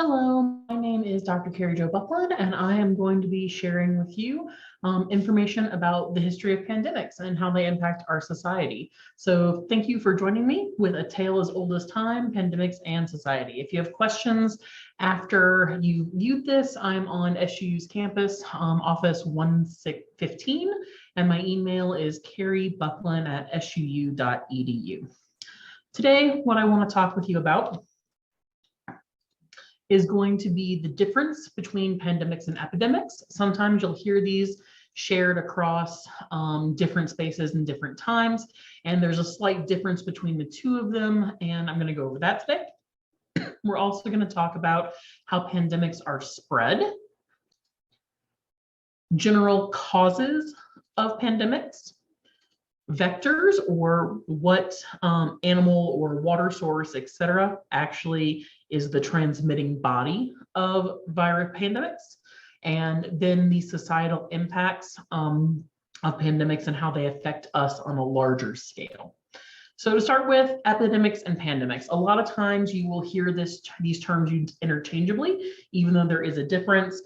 Hello, my name is Dr. Carrie Jo Bucklin, and I am going to be sharing with you information about the history of pandemics and how they impact our society. So thank you for joining me with A Tale as Old as Time, Pandemics and Society. If you have questions after you viewed this, I'm on SU's campus, office 1615, and my email is carriebucklin@suu.edu. Today, what I want to talk with you about is going to be the difference between pandemics and epidemics. Sometimes you'll hear these shared across different spaces and different times, and there's a slight difference between the two of them, and I'm going to go over that today. We're also going to talk about how pandemics are spread, general causes of pandemics, vectors, or what animal or water source, etc., actually is the transmitting body of viral pandemics, and then the societal impacts of pandemics and how they affect us on a larger scale. So to start with, epidemics and pandemics. A lot of times you will hear these terms used interchangeably, even though there is a difference.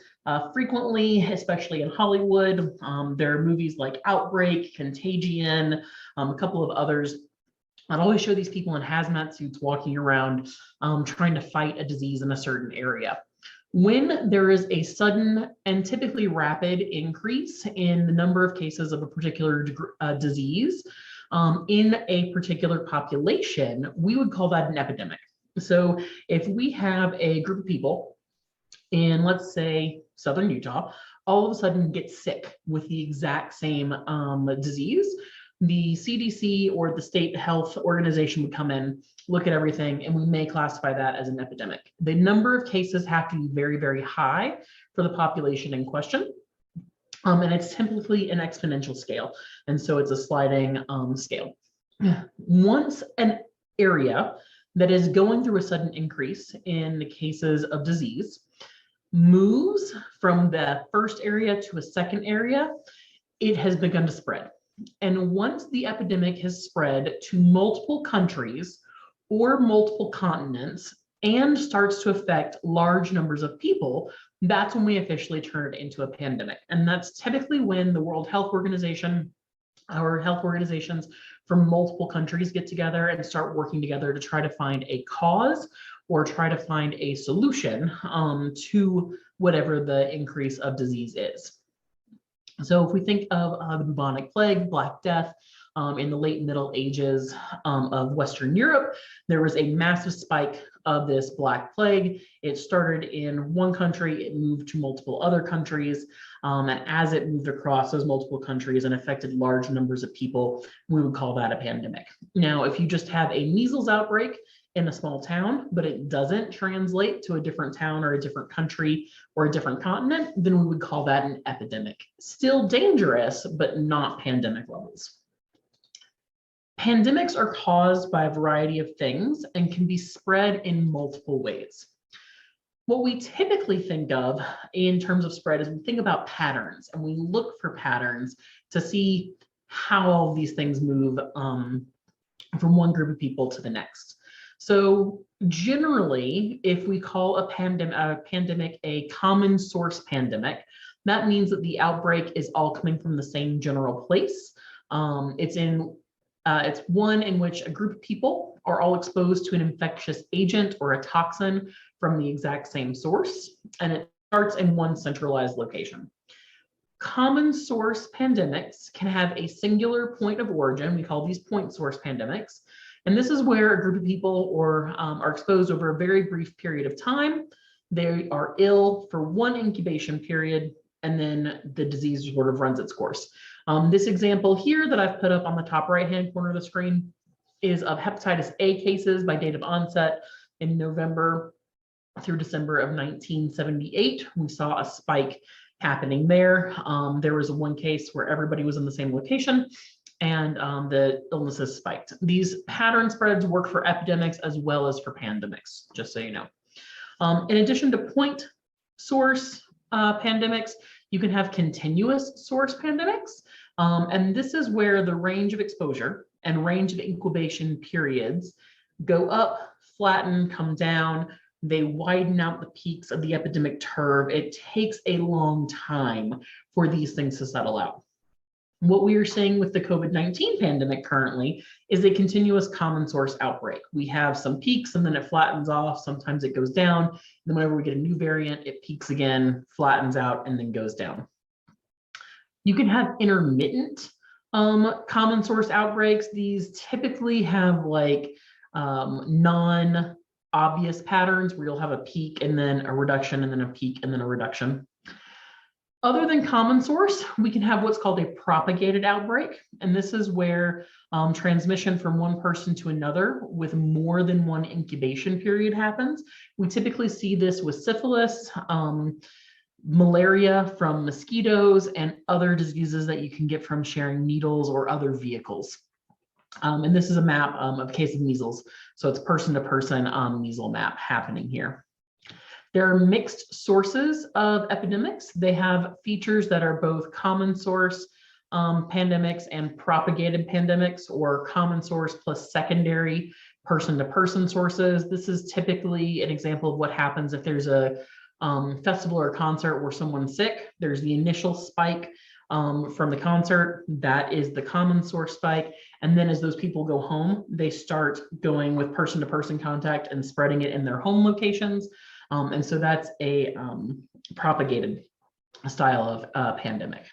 Frequently, especially in Hollywood, there are movies like Outbreak, Contagion, a couple of others. I'd always show these people in hazmat suits walking around trying to fight a disease in a certain area. When there is a sudden and typically rapid increase in the number of cases of a particular disease in a particular population, we would call that an epidemic. So if we have a group of people in, let's say, southern Utah, all of a sudden get sick with the exact same disease, the CDC or the state health organization would come in, look at everything, and we may classify that as an epidemic. The number of cases have to be very, very high for the population in question. And it's typically an exponential scale. And so it's a sliding scale. Once an area that is going through a sudden increase in the cases of disease moves from the first area to a second area, it has begun to spread. And once the epidemic has spread to multiple countries or multiple continents and starts to affect large numbers of people, that's when we officially turn it into a pandemic. And that's typically when the World Health Organization, our health organizations from multiple countries get together and start working together to try to find a cause or try to find a solution to whatever the increase of disease is. So if we think of the bubonic plague, Black Death, in the late Middle Ages of Western Europe, there was a massive spike of this Black Plague. It started in one country, it moved to multiple other countries, and as it moved across those multiple countries and affected large numbers of people, we would call that a pandemic. Now, if you just have a measles outbreak in a small town, but it doesn't translate to a different town or a different country or a different continent, then we would call that an epidemic. Still dangerous, but not pandemic levels. Pandemics are caused by a variety of things and can be spread in multiple ways. What we typically think of in terms of spread is we think about patterns, and we look for patterns to see how all these things move from one group of people to the next. So generally, if we call a pandemic a common source pandemic, that means that the outbreak is all coming from the same general place. It's one in which a group of people are all exposed to an infectious agent or a toxin from the exact same source, and it starts in one centralized location. Common source pandemics can have a singular point of origin. We call these point source pandemics. And this is where a group of people are exposed over a very brief period of time. They are ill for one incubation period, and then the disease sort of runs its course. This example here that I've put up on the top right-hand corner of the screen is of hepatitis A cases by date of onset in November through December of 1978. We saw a spike happening there. There was one case where everybody was in the same location, and the illnesses spiked. These pattern spreads work for epidemics as well as for pandemics, just so you know. In addition to point source pandemics, you can have continuous source pandemics. And this is where the range of exposure and range of incubation periods go up, flatten, come down, They widen out the peaks of the epidemic curve. It takes a long time for these things to settle out. What we are seeing with the COVID-19 pandemic currently is a continuous common source outbreak. We have some peaks and then it flattens off. Sometimes it goes down. And then whenever we get a new variant, it peaks again, flattens out, and then goes down. You can have intermittent common source outbreaks. These typically have like non-obvious patterns where you'll have a peak and then a reduction and then a peak and then a reduction. Other than common source, we can have what's called a propagated outbreak. And this is where transmission from one person to another with more than one incubation period happens. We typically see this with syphilis, malaria from mosquitoes, and other diseases that you can get from sharing needles or other vehicles. And this is a map of a case of measles. So it's person to person measles map happening here. There are mixed sources of epidemics. They have features that are both common source pandemics and propagated pandemics, or common source plus secondary person-to-person sources. This is typically an example of what happens if there's a festival or concert where someone's sick. There's the initial spike from the concert. That is the common source spike. And then as those people go home, they start going with person-to-person contact and spreading it in their home locations. And so that's a propagated style of pandemic.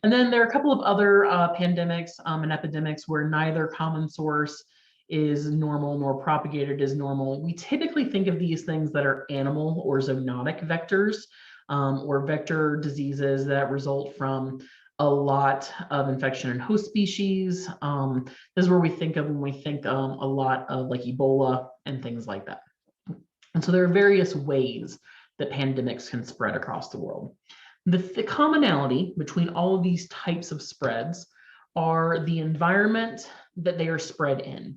And then there are a couple of other pandemics and epidemics where neither common source is normal nor propagated is normal. We typically think of these things that are animal or zoonotic vectors, or vector diseases that result from a lot of infection in host species. This is where we think of when we think a lot of like Ebola and things like that. And so there are various ways that pandemics can spread across the world. The commonality between all of these types of spreads are the environment that they are spread in.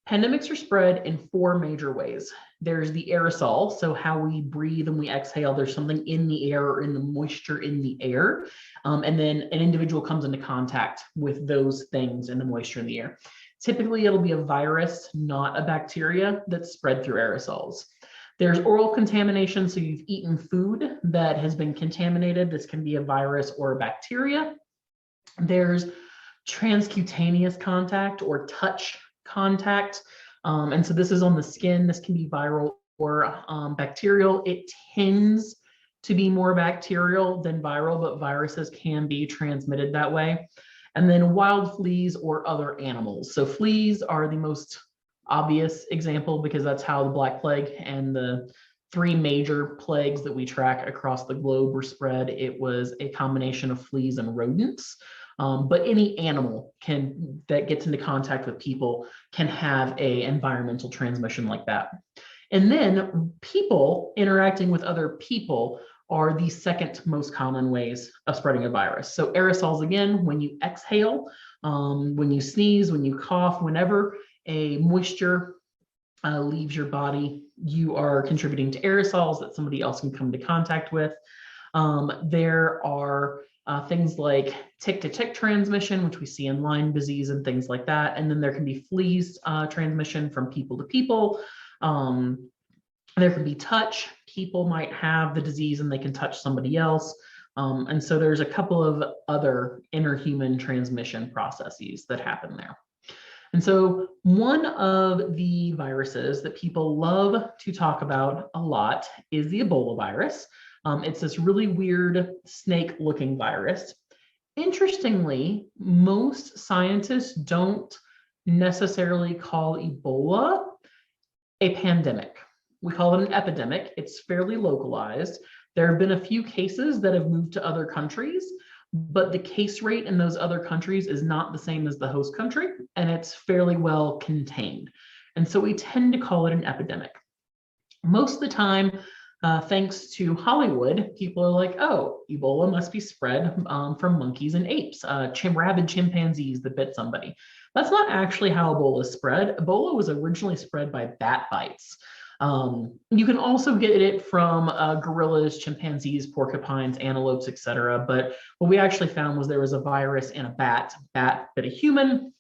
Pandemics are spread in four major ways. There's the aerosol, so how we breathe and we exhale, there's something in the air or in the moisture in the air. And then an individual comes into contact with those things in the moisture in the air. Typically, it'll be a virus, not a bacteria, that's spread through aerosols. There's oral contamination, so you've eaten food that has been contaminated. This can be a virus or a bacteria. There's transcutaneous contact or touch contact. And so this is on the skin. This can be viral or bacterial. It tends to be more bacterial than viral, but viruses can be transmitted that way. And then wild fleas or other animals. So fleas are the most obvious example because that's how the Black Plague and the three major plagues that we track across the globe were spread. It was a combination of fleas and rodents. But any animal that gets into contact with people can have an environmental transmission like that. And then people interacting with other people are the second most common ways of spreading a virus. So aerosols, again, when you exhale, when you sneeze, when you cough, whenever a moisture leaves your body, you are contributing to aerosols that somebody else can come into contact with. There are things like tick-to-tick transmission, which we see in Lyme disease and things like that. And then there can be fleas transmission from people to people. There can be touch. People might have the disease and they can touch somebody else. And so there's a couple of other interhuman transmission processes that happen there. And so one of the viruses that people love to talk about a lot is the Ebola virus. It's this really weird snake-looking virus. Interestingly, most scientists don't necessarily call Ebola a pandemic. We call it an epidemic. It's fairly localized. There have been a few cases that have moved to other countries, but the case rate in those other countries is not the same as the host country, and it's fairly well contained. And so we tend to call it an epidemic. Most of the time, thanks to Hollywood, people are like, oh, Ebola must be spread from monkeys and apes, rabid chimpanzees that bit somebody. That's not actually how Ebola is spread. Ebola was originally spread by bat bites. You can also get it from gorillas, chimpanzees, porcupines, antelopes, etc. But what we actually found was there was a virus in a bat. Bat bit a human.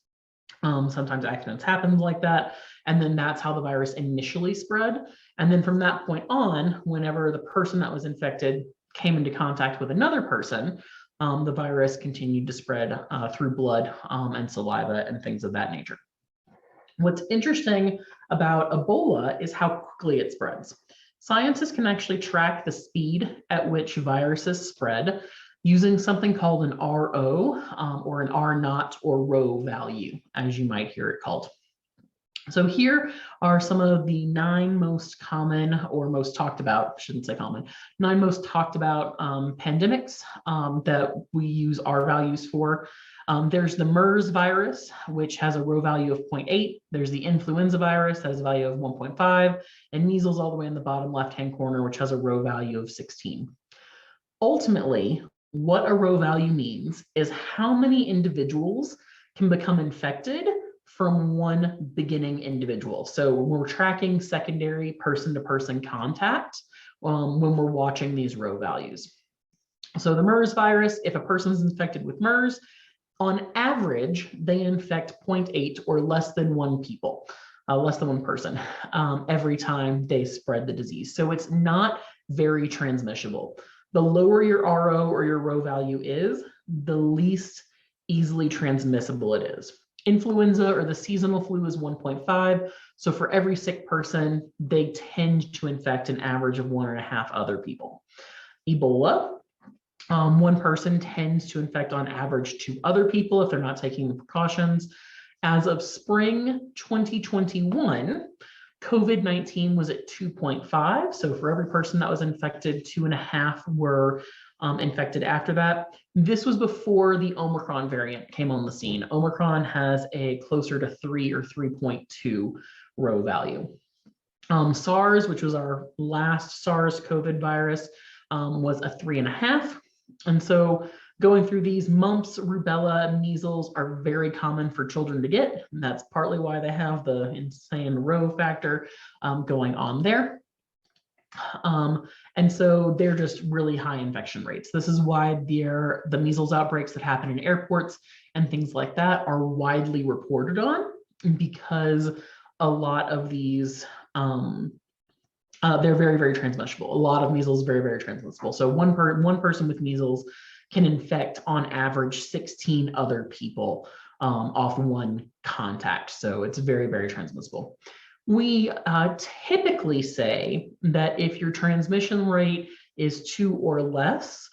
Sometimes accidents happen like that. And then that's how the virus initially spread. And then from that point on, whenever the person that was infected came into contact with another person, the virus continued to spread through blood and saliva and things of that nature. What's interesting about Ebola is how quickly it spreads. Scientists can actually track the speed at which viruses spread using something called an RO or an R naught or rho value, as you might hear it called. So here are some of the 9 most common or most talked about, I shouldn't say common, 9 most talked about pandemics that we use R values for. There's the MERS virus, which has a rho value of 0.8. There's the influenza virus that has a value of 1.5, and measles all the way in the bottom left-hand corner, which has a rho value of 16. Ultimately, what a rho value means is how many individuals can become infected from one beginning individual. So when we're tracking secondary person-to-person contact, when we're watching these rho values. So the MERS virus, if a person's infected with MERS, on average, they infect 0.8 or less than 1 people, less than 1 person every time they spread the disease. So it's not very transmissible. The lower your RO or your rho value is, the least easily transmissible it is. Influenza or the seasonal flu is 1.5. So for every sick person, they tend to infect an average of 1.5 other people. Ebola, 1 person tends to infect on average 2 other people if they're not taking the precautions. As of spring 2021, COVID-19 was at 2.5. So for every person that was infected, 2.5 were infected after that. This was before the Omicron variant came on the scene. Omicron has a closer to 3 or 3.2 rho value. SARS, which was our last SARS COVID virus, was a 3.5. And so going through these, mumps, rubella, measles are very common for children to get. And that's partly why they have the insane rho factor going on there. And so they're just really high infection rates. This is why the measles outbreaks that happen in airports and things like that are widely reported on, because a lot of these, they're very, very transmissible. A lot of measles, very, very transmissible. So one person with measles can infect on average 16 other people off 1 contact. So it's very, very transmissible. We typically say that if your transmission rate is 2 or less,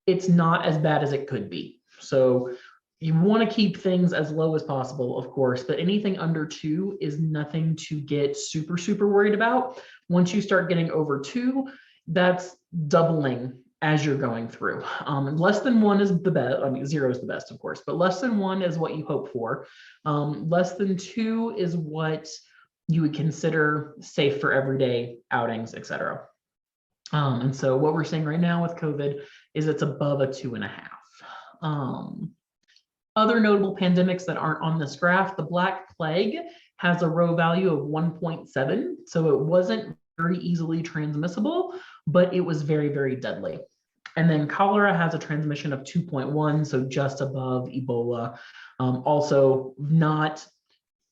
it's not as bad as it could be. So you want to keep things as low as possible, of course, but anything under 2 is nothing to get super, super worried about. Once you start getting over 2, that's doubling as you're going through. Less than 1 is the best. I mean, 0 is the best, of course, but less than 1 is what you hope for. Less than 2 is what you would consider safe for everyday outings, etc. And so what we're seeing right now with COVID is it's above a 2.5. Other notable pandemics that aren't on this graph, the Black Plague has a rho value of 1.7. So it wasn't very easily transmissible, but it was very, very deadly. And then cholera has a transmission of 2.1, so just above Ebola. Also not,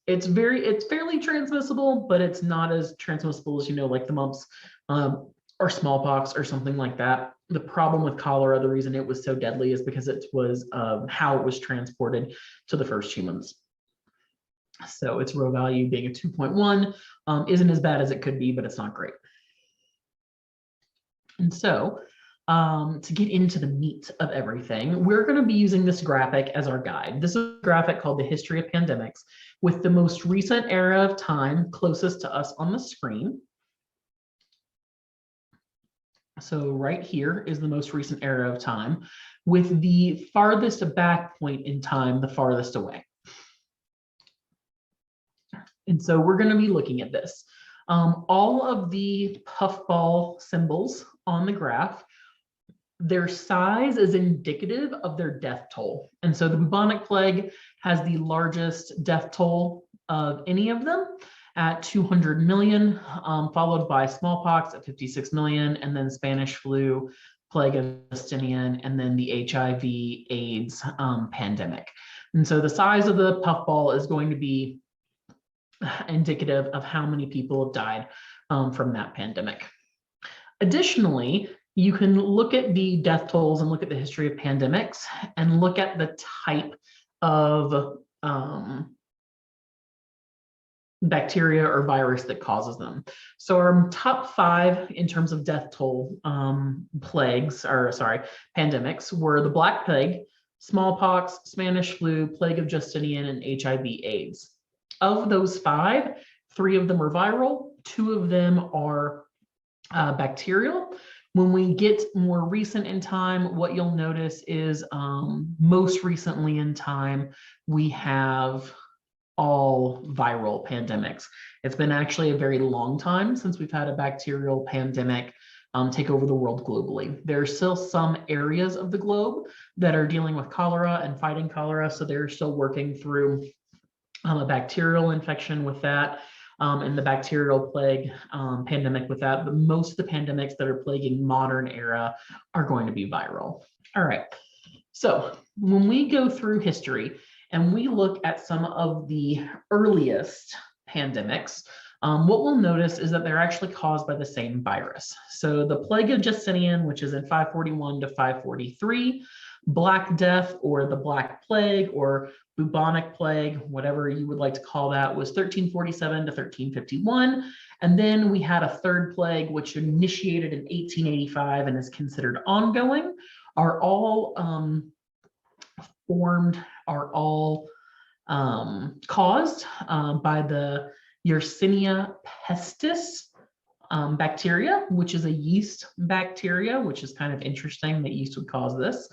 it's fairly transmissible, but it's not as transmissible as, like the mumps or smallpox or something like that. The problem with cholera, the reason it was so deadly is because it was how it was transported to the first humans. So its rho value being a 2.1 isn't as bad as it could be, but it's not great. And so to get into the meat of everything, we're going to be using this graphic as our guide. This is a graphic called the History of Pandemics, with the most recent era of time closest to us on the screen. So right here is the most recent era of time, with the farthest back point in time the farthest away. And so we're going to be looking at this. All of the puffball symbols on the graph, their size is indicative of their death toll. And so the bubonic plague has the largest death toll of any of them at 200 million, followed by smallpox at 56 million, and then Spanish flu, plague of Justinian, and then the HIV/AIDS pandemic. And so the size of the puffball is going to be indicative of how many people have died from that pandemic. Additionally, you can look at the death tolls and look at the history of pandemics and look at the type of bacteria or virus that causes them. So our top 5 in terms of death toll pandemics were the Black Plague, smallpox, Spanish flu, plague of Justinian, and HIV/AIDS. Of those 5, 3 of them are viral, 2 of them are bacterial. When we get more recent in time, what you'll notice is most recently in time, we have all viral pandemics. It's been actually a very long time since we've had a bacterial pandemic take over the world globally. There are still some areas of the globe that are dealing with cholera and fighting cholera, so they're still working through a bacterial infection with that. And the bacterial plague pandemic with that, but most of the pandemics that are plaguing modern era are going to be viral. All right, so when we go through history and we look at some of the earliest pandemics, what we'll notice is that they're actually caused by the same virus. So the plague of Justinian, which is in 541 to 543, Black Death or the Black Plague or bubonic plague, whatever you would like to call that, was 1347 to 1351. And then we had a third plague, which initiated in 1885 and is considered ongoing, are all caused by the Yersinia pestis bacteria, which is a yeast bacteria, which is kind of interesting that yeast would cause this.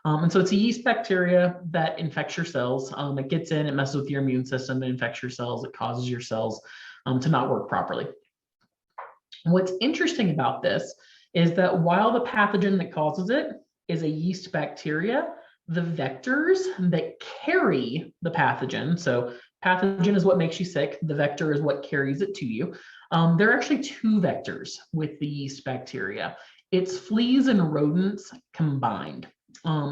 And so it's a yeast bacteria that infects your cells. It gets in, it messes with your immune system, it infects your cells, it causes your cells to not work properly. And what's interesting about this is that while the pathogen that causes it is a yeast bacteria, the vectors that carry the pathogen, so pathogen is what makes you sick, the vector is what carries it to you. There are actually 2 vectors with the yeast bacteria. It's fleas and rodents combined.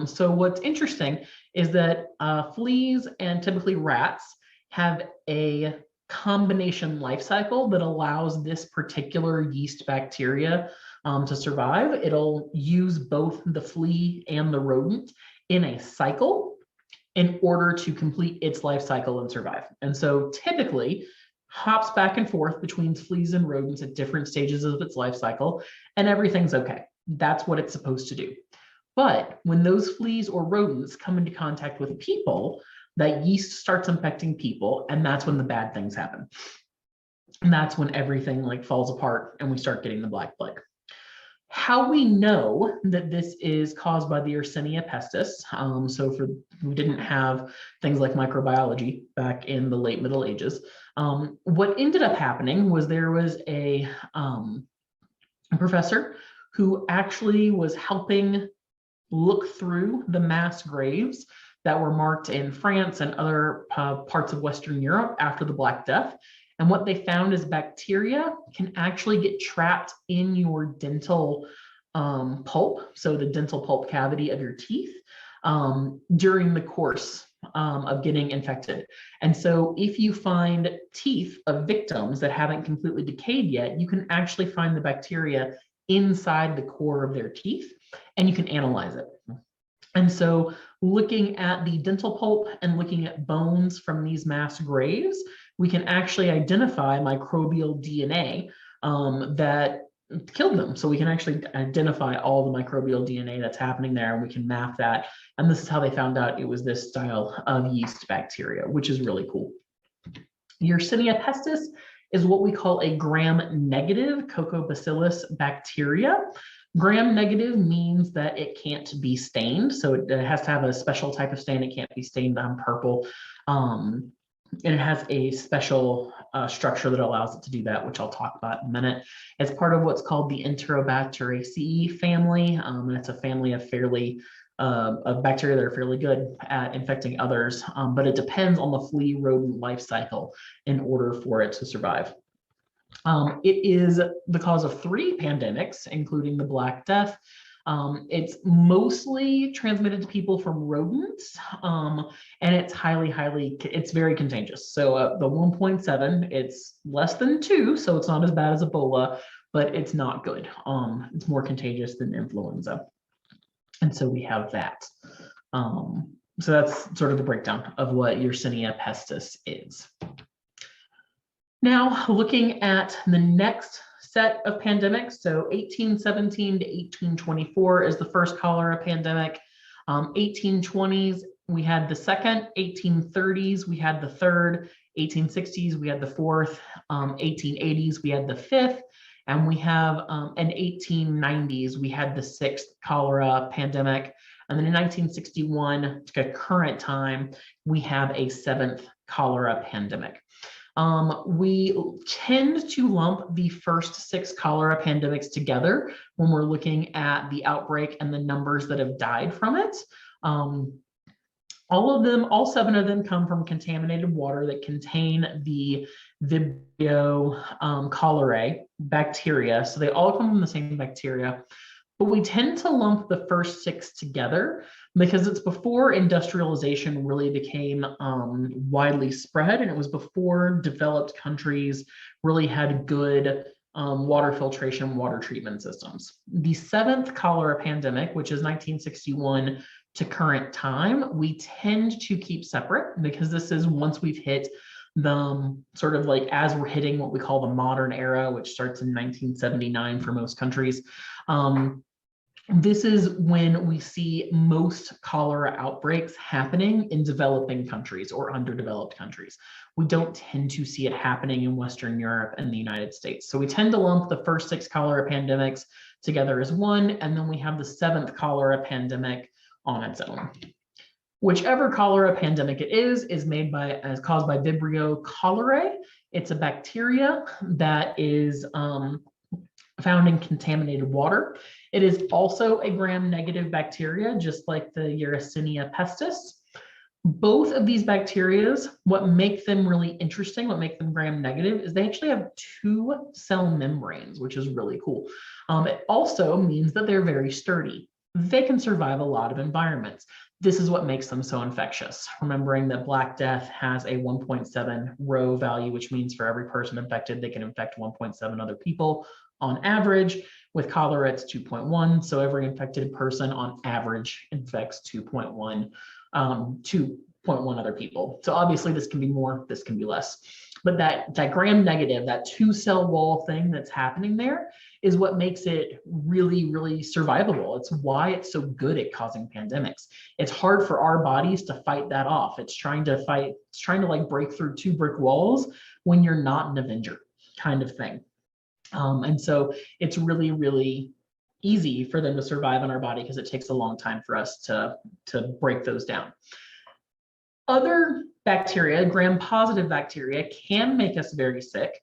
So what's interesting is that fleas and typically rats have a combination life cycle that allows this particular yeast bacteria to survive. It'll use both the flea and the rodent in a cycle in order to complete its life cycle and survive. And so typically hops back and forth between fleas and rodents at different stages of its life cycle, and everything's okay. That's what it's supposed to do. But when those fleas or rodents come into contact with people, that yeast starts infecting people, and that's when the bad things happen. And that's when everything like falls apart and we start getting the Black Plague. How we know that this is caused by the Yersinia pestis, we didn't have things like microbiology back in the late Middle Ages. What ended up happening was there was a professor who actually was helping look through the mass graves that were marked in France and other parts of Western Europe after the Black Death. And what they found is bacteria can actually get trapped in your dental pulp, so the dental pulp cavity of your teeth, during the course of getting infected. And so if you find teeth of victims that haven't completely decayed yet, you can actually find the bacteria inside the core of their teeth, and you can analyze it. And so looking at the dental pulp and looking at bones from these mass graves, we can actually identify microbial DNA that killed them. So we can actually identify all the microbial DNA that's happening there, and we can map that. And this is how they found out it was this style of yeast bacteria, which is really cool. Yersinia pestis is what we call a gram-negative COCCOBACILLUS bacteria. Gram-negative means that it can't be stained, so it has to have a special type of stain. It can't be stained purple, and it has a special structure that allows it to do that, which I'll talk about in a minute. It's part of what's called the Enterobacteriaceae family, and it's a family of of bacteria that are fairly good at infecting others, but it depends on the flea rodent life cycle in order for it to survive. It is the cause of 3 pandemics, including the Black Death, It's mostly transmitted to people from rodents, and it's it's very contagious. So the 1.7, it's less than 2, so it's not as bad as Ebola, but it's not good. It's more contagious than influenza. And so we have that. So that's sort of the breakdown of what Yersinia pestis is. Now, looking at the next set of pandemics, so 1817 to 1824 is the first cholera pandemic. 1820s, we had the second. 1830s, we had the third. 1860s, we had the fourth. 1880s, we had the fifth. And we have in 1890s, we had the sixth cholera pandemic. And then in 1961, to current time, we have a seventh cholera pandemic. We tend to lump the first 6 cholera pandemics together when we're looking at the outbreak and the numbers that have died from it. All 7 of them come from contaminated water that contain the Vibrio cholerae bacteria. So they all come from the same bacteria, but we tend to lump the first 6 together because it's before industrialization really became widely spread, and it was before developed countries really had good water filtration, water treatment systems. The 7th cholera pandemic, which is 1961 to current time, we tend to keep separate because this is once we've hit the sort of like as we're hitting what we call the modern era, which starts in 1979 for most countries. This is when we see most cholera outbreaks happening in developing countries or underdeveloped countries. We don't tend to see it happening in Western Europe and the United States. So we tend to lump the first 6 cholera pandemics together as one, and then we have the 7th cholera pandemic on its own. Whichever cholera pandemic it is caused by Vibrio cholerae. It's a bacteria that is found in contaminated water. It is also a gram-negative bacteria, just like the Yersinia pestis. Both of these bacteria, what makes them really interesting, what makes them gram-negative, is they actually have 2 cell membranes, which is really cool. It also means that they're very sturdy. They can survive a lot of environments. This is what makes them so infectious. Remembering that Black Death has a 1.7 row value, which means for every person infected, they can infect 1.7 other people on average. With cholera, it's 2.1. So every infected person on average infects 2.1 other people. So obviously this can be more, this can be less. But that gram-negative, that 2-cell wall thing that's happening there is what makes it really, really survivable. It's why it's so good at causing pandemics. It's hard for our bodies to fight that off. It's trying to like break through 2 brick walls when you're not an Avenger kind of thing. And so it's really, really easy for them to survive in our body because it takes a long time for us to break those down. Other bacteria, gram-positive bacteria, can make us very sick.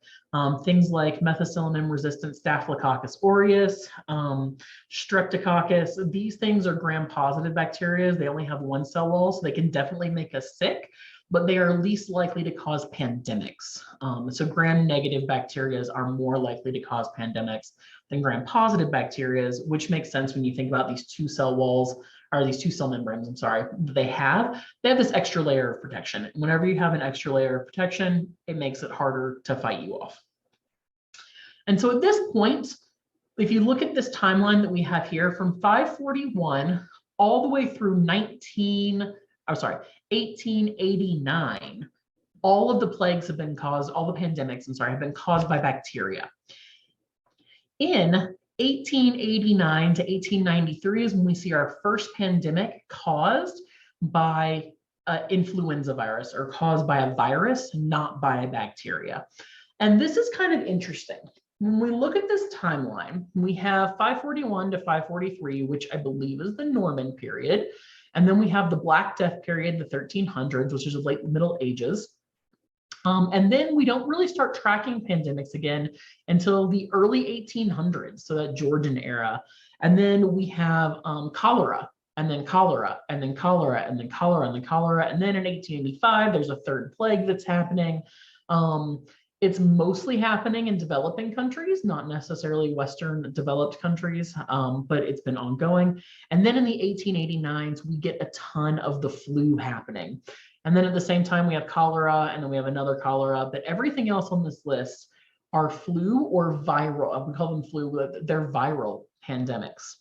Things like methicillin-resistant Staphylococcus aureus, streptococcus, these things are gram-positive bacteria. They only have 1 cell wall, so they can definitely make us sick, but they are least likely to cause pandemics. So gram-negative bacteria are more likely to cause pandemics than gram-positive bacteria, which makes sense when you think about these 2-cell walls, or these 2-cell membranes, they have this extra layer of protection. Whenever you have an extra layer of protection, it makes it harder to fight you off. And so at this point, if you look at this timeline that we have here from 541 all the way through 1889, all of the plagues have been caused, all the pandemics, have been caused by bacteria. In 1889 to 1893 is when we see our first pandemic caused by influenza virus, or caused by a virus, not by a bacteria. And this is kind of interesting. When we look at this timeline, we have 541 to 543, which I believe is the Norman period. And then we have the Black Death period, the 1300s, which is the late Middle Ages. And then we don't really start tracking pandemics again until the early 1800s, so that Georgian era. And then we have cholera, and then cholera, and then cholera, and then cholera, and then cholera. And then in 1885, there's a third plague that's happening. It's mostly happening in developing countries, not necessarily Western developed countries, but it's been ongoing. And then in the 1889s, we get a ton of the flu happening. And then at the same time, we have cholera, and then we have another cholera, but everything else on this list are flu or viral. We call them flu, but they're viral pandemics.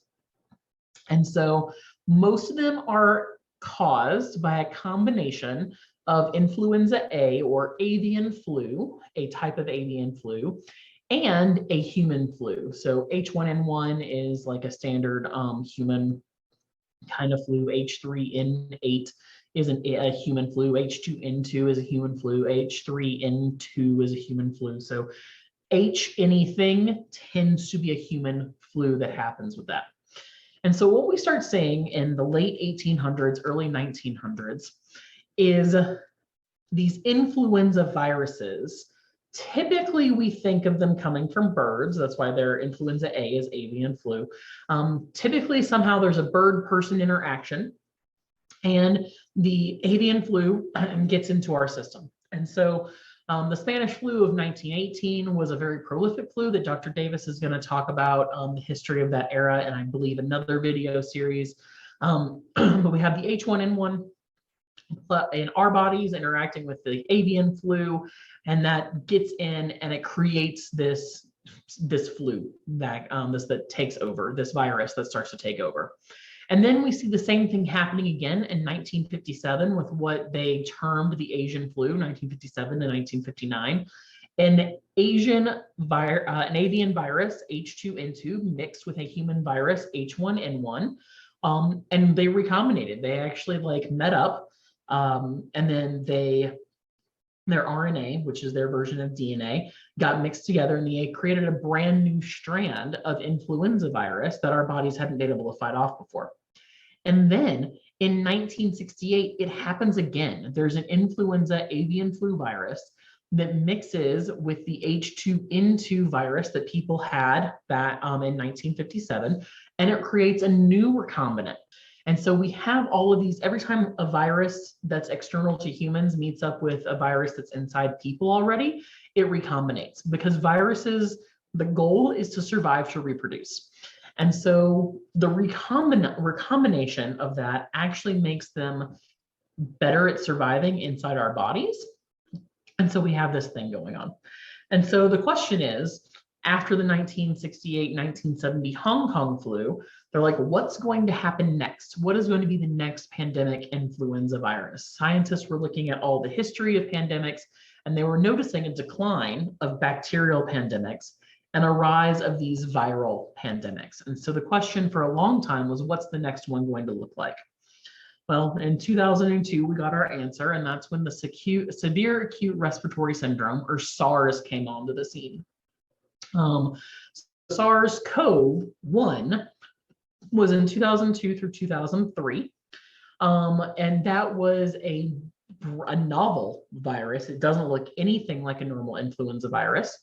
And so most of them are caused by a combination of influenza A or avian flu, a type of avian flu, and a human flu. So H1N1 is like a standard human kind of flu. H3N8 is a human flu. H2N2 is a human flu. H3N2 is a human flu. So H anything tends to be a human flu that happens with that. And so what we start seeing in the late 1800s, early 1900s is these influenza viruses. Typically, we think of them coming from birds. That's why their influenza A is avian flu. Typically, somehow there's a bird-person interaction, and the avian flu gets into our system. And so the Spanish flu of 1918 was a very prolific flu that Dr. Davis is going to talk about the history of that era, and I believe another video series. But we have the H1N1 in our bodies interacting with the avian flu, and that gets in and it creates this flu that that takes over, this virus that starts to take over. And then we see the same thing happening again in 1957 with what they termed the Asian flu, 1957 to 1959. An avian virus, H2N2, mixed with a human virus, H1N1, and they recombinated. They actually like met up, and then their RNA, which is their version of DNA, got mixed together, and they created a brand new strand of influenza virus that our bodies hadn't been able to fight off before. And then in 1968, it happens again. There's an influenza avian flu virus that mixes with the H2N2 virus that people had that in 1957, and it creates a new recombinant. And so we have all of these, every time a virus that's external to humans meets up with a virus that's inside people already, it recombinates, because viruses, the goal is to survive, to reproduce. And so the recombination of that actually makes them better at surviving inside our bodies. And so we have this thing going on. And so the question is, after the 1968-1970 Hong Kong flu, they're like, what's going to happen next? What is going to be the next pandemic influenza virus? Scientists were looking at all the history of pandemics, and they were noticing a decline of bacterial pandemics and a rise of these viral pandemics. And so the question for a long time was, what's the next one going to look like? Well, in 2002, we got our answer, and that's when the severe acute respiratory syndrome, or SARS, came onto the scene. SARS-CoV-1 was in 2002 through 2003, and that was a novel virus. It doesn't look anything like a normal influenza virus.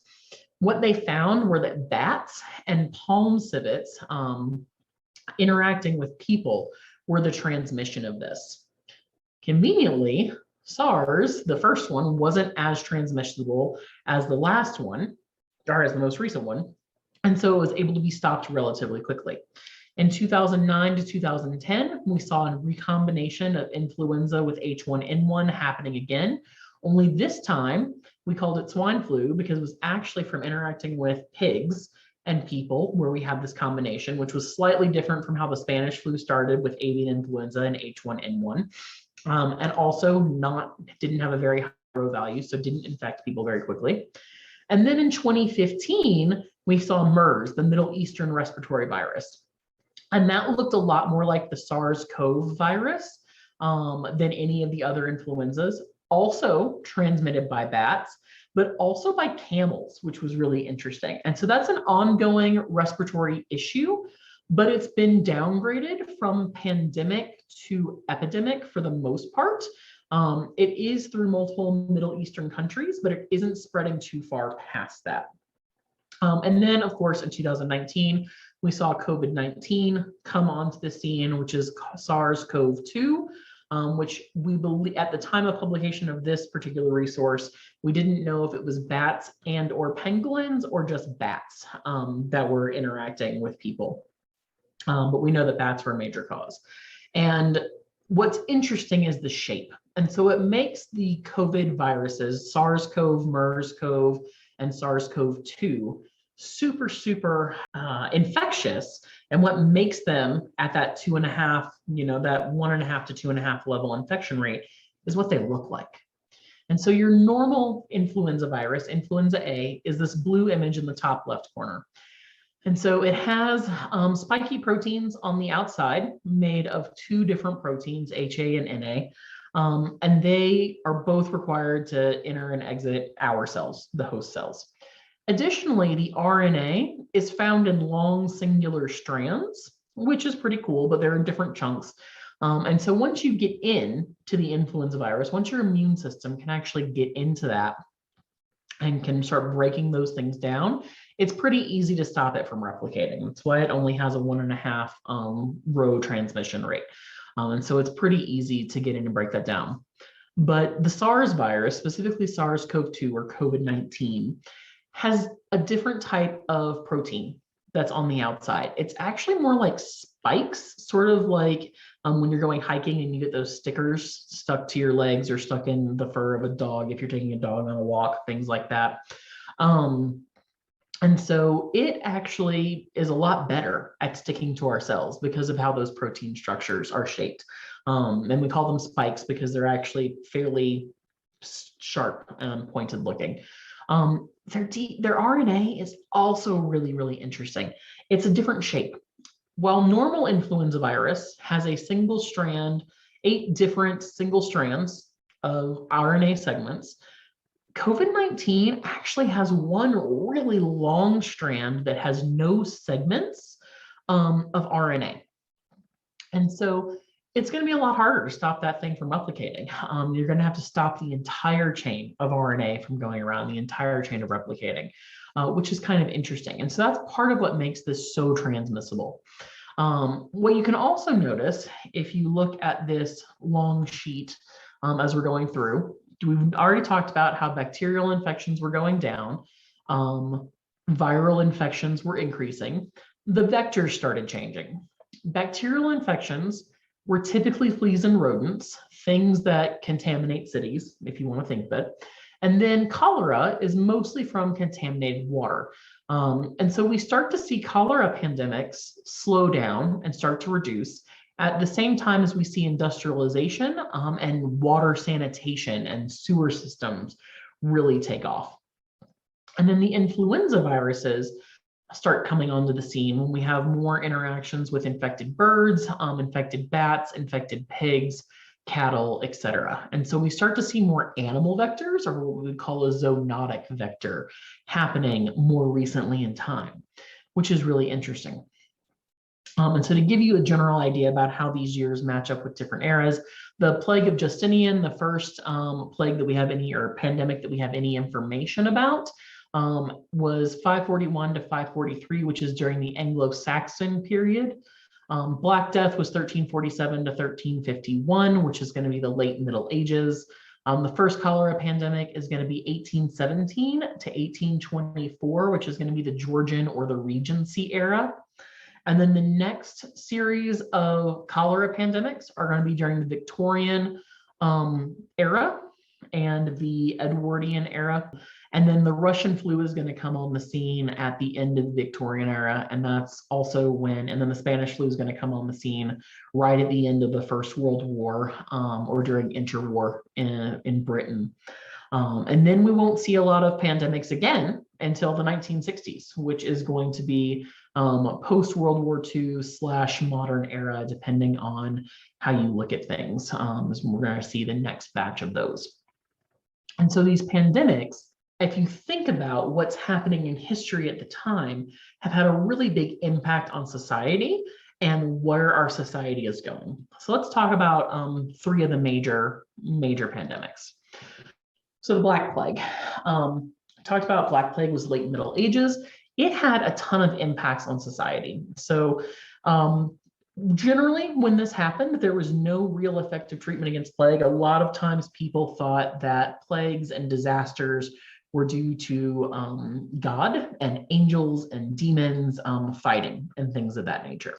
What they found were that bats and palm civets interacting with people were the transmission of this. Conveniently, SARS, the first one, wasn't as transmissible as the last one, or as the most recent one, and so it was able to be stopped relatively quickly. In 2009 to 2010, we saw a recombination of influenza with H1N1 happening again, only this time we called it swine flu because it was actually from interacting with pigs and people where we have this combination, which was slightly different from how the Spanish flu started with avian influenza and H1N1, and also didn't have a very high row value, so didn't infect people very quickly. And then in 2015, we saw MERS, the Middle Eastern respiratory virus. And that looked a lot more like the SARS-CoV virus than any of the other influenzas, also transmitted by bats, but also by camels, which was really interesting. And so that's an ongoing respiratory issue, but it's been downgraded from pandemic to epidemic for the most part. It is through multiple Middle Eastern countries, but it isn't spreading too far past that. And then, of course, in 2019, we saw COVID-19 come onto the scene, which is SARS-CoV-2. which we believe at the time of publication of this particular resource, we didn't know if it was bats and or pangolins or just bats that were interacting with people. But we know that bats were a major cause. And what's interesting is the shape. And so it makes the COVID viruses, SARS-CoV, MERS-CoV, and SARS-CoV-2, super infectious. And what makes them at that 2.5, that 1.5 to 2.5 level infection rate is what they look like. And so your normal influenza virus, influenza A, is this blue image in the top left corner. And so it has spiky proteins on the outside made of 2 different proteins, HA and NA, and they are both required to enter and exit our cells, the host cells. Additionally, the RNA is found in long singular strands, which is pretty cool, but they're in different chunks. And so once you get into the influenza virus, once your immune system can actually get into that and can start breaking those things down, it's pretty easy to stop it from replicating. That's why it only has a 1.5 row transmission rate. And so it's pretty easy to get in and break that down. But the SARS virus, specifically SARS-CoV-2 or COVID-19, has a different type of protein that's on the outside. It's actually more like spikes, sort of like when you're going hiking and you get those stickers stuck to your legs or stuck in the fur of a dog if you're taking a dog on a walk, things like that. And so it actually is a lot better at sticking to our cells because of how those protein structures are shaped. And we call them spikes because they're actually fairly sharp and pointed looking. Their RNA is also really interesting. It's a different shape. While normal influenza virus has a single strand, 8 different single strands of RNA segments, COVID-19 actually has one really long strand that has no segments of RNA. And so it's going to be a lot harder to stop that thing from replicating. You're going to have to stop the entire chain of RNA from going around, the entire chain of replicating, which is kind of interesting. And so that's part of what makes this so transmissible. What you can also notice, if you look at this long sheet as we're going through, we've already talked about how bacterial infections were going down, viral infections were increasing, the vectors started changing. Bacterial infections were typically fleas and rodents, things that contaminate cities, if you want to think of it. And then cholera is mostly from contaminated water. And so we start to see cholera pandemics slow down and start to reduce at the same time as we see industrialization and water sanitation and sewer systems really take off. And then the influenza viruses start coming onto the scene when we have more interactions with infected birds, infected bats, infected pigs, cattle, etc. And so we start to see more animal vectors, or what we would call a zoonotic vector, happening more recently in time, which is really interesting. And so to give you a general idea about how these years match up with different eras, the plague of Justinian, the first plague that we have any, or pandemic that we have any information about, was 541 to 543, which is during the Anglo-Saxon period. Black Death was 1347 to 1351, which is going to be the late Middle Ages. The first cholera pandemic is going to be 1817 to 1824, which is going to be the Georgian or the Regency era. And then the next series of cholera pandemics are going to be during the Victorian era and the Edwardian era. And then the Russian flu is going to come on the scene at the end of the Victorian era. And that's also when, and then the Spanish flu is going to come on the scene right at the end of the First World War or during interwar in Britain. And then we won't see a lot of pandemics again until the 1960s, which is going to be post-World War II / modern era, depending on how you look at things. We're going to see the next batch of those. And so these pandemics, if you think about what's happening in history at the time, have had a really big impact on society and where our society is going. So let's talk about 3 of the major pandemics. So the Black Plague. Talked about Black Plague was late Middle Ages. It had a ton of impacts on society. So Generally, when this happened, there was no real effective treatment against plague. A lot of times people thought that plagues and disasters were due to God and angels and demons fighting and things of that nature.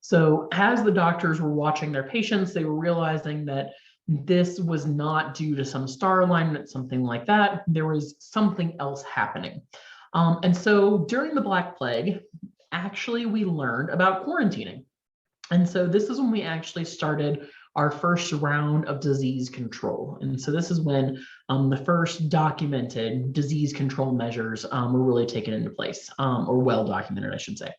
So as the doctors were watching their patients, they were realizing that this was not due to some star alignment, something like that. There was something else happening. And so during the Black Plague, actually, we learned about quarantining. And so this is when we actually started our first round of disease control. And so this is when the first documented disease control measures were really taken into place, or well documented, I should say.